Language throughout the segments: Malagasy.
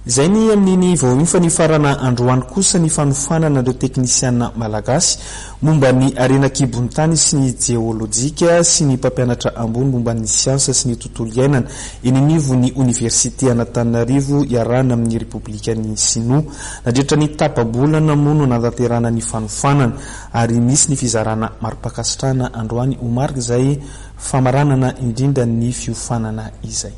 Zay ny amin'ny voainy fa Nifarana androany kosa ny fanofanana ireo teknisianina malagasy momba ny harena an-kibon'ny tany sy ny jeolojika sy ny mpampianatra ambony momba ny siansa sy ny tontolo iainana eny anivon'ny oniversiten'Antananarivo iarahana amin'ny Repoblikan'i Chine. Nandritra ny tapabolana moa no nanatanterahina ny fanofanana ary nisy ny fizarana mari-pakasitrahana androany omarika izay famaranana indrindra ny fiofanana izay.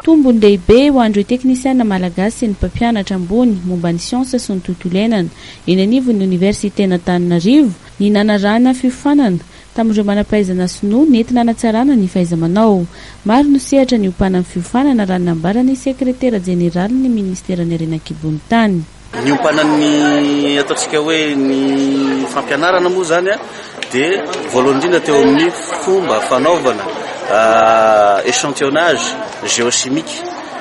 Tombony lehibe ho andreo teknisianina malagasy sy ny mpampianatra ambony momba ny siansa sy ny tontolo iainana eny anivon'ny oniversiten'Antananarivo ny nanarana fiofanana tamin'ireo manam-pahaizana sinoa nentina hanatsarana ny fahaiza-manao. Maro no sehatra ny ompana amin'ny fiofanana raha nambarany sekretera jeneraly ny ministeran'ny harena an-kibon'ny tany. Ny ompanan'ny ataontsika hoe ny fampianarana moa zany dia voalohany indrindra teo amin'ny fomba fanaovana échantillonnage géochimique,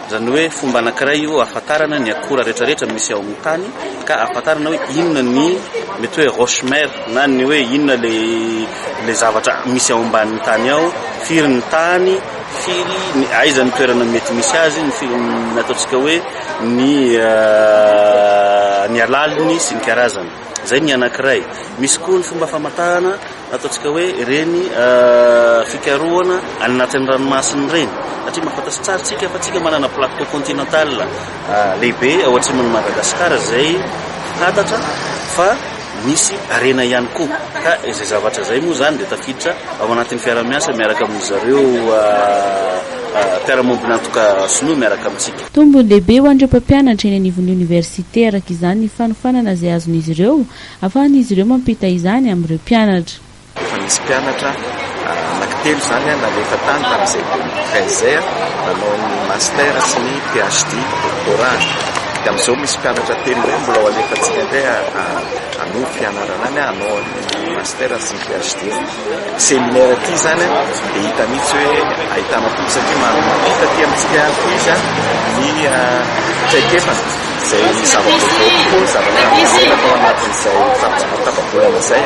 zany hoe fomba anankiray io ahafantarana ny akora rehetrarehetra misy ao amin'ny tany ka ahafantarana hoe inona ny mety hoe roche mère na ny hoe inona le zavatra misy ao ambanin'ny tany ao, firy ny tany, firy ny aiza ny toerana mety misy azy, ny ataontsika hoe ny alaliny sy ny karazany. Zay ny anankiray. Misy koa ny fomba famatahana ataontsika hoe reny fikarohana any anatin'ny ranomasiny reny. Satria mahafantasy tsara tsika fa tsika manana plateau continental lehibe ao atsimon'ny Madagasikara zay fantatra fa misy harena ihany koa. Ka izay zavatra zay moa zany dia tafiditra ao anatin'ny fiara-miasa miaraka amin'izareo mpiara-mombina antoka sinoa miaraka amintsika. Tombony lehibe ho andreo mpampianatra eny anivon'ny oniversite araka izany ny fanofanana izay azon'izy ireo ahafahan'izy ireo mampita izany amin'ireo mpianatra. Efa misy mpianatra anankitelo zany nalefa tany tamin'izay 2013 nanao ny master sy ny PhD doctorat. Dia amin'izao misy mpianatra telo hoe mbola ho alefantsika indray hanao fianarana any hanao ny master sy ny PhD. Séminaire ity zany dia hita mihitsy hoe ahitana tokoa satria mampita aty amintsika ihany koa izy ny traikefana izay zava-baovao tokoa zavatra atao anatin'izay tapabolana izay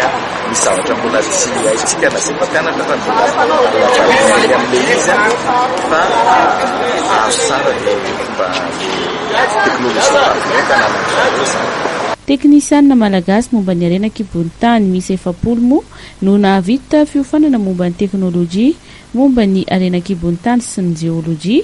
misy zavatra mbola tsy haintsika na izay mpampianatra fa mbola amin'ilay izy fa azo tsara dia fomba teknôlôjia vaventy nanandrana. Teknisianina malagasy momba ny harena an-kibon'ny tany misy 7 moa no nahavita fiofanana momba ny teknôlôjia momba ny harena an-kibon'ny tany sy ny jeolojia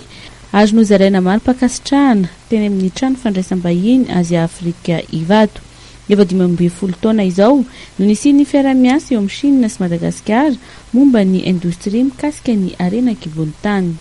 azo nozaraina mari-pakasitrahana teny amin'ny trano fandraisam-bahiny Azia Afrika Ivato. Efa 12 taona izao no nisian'ny fiara-miasa eo amin'ny Chine sy Madagasikara momba ny indostria mikasika ny harena an-kibon'ny tany.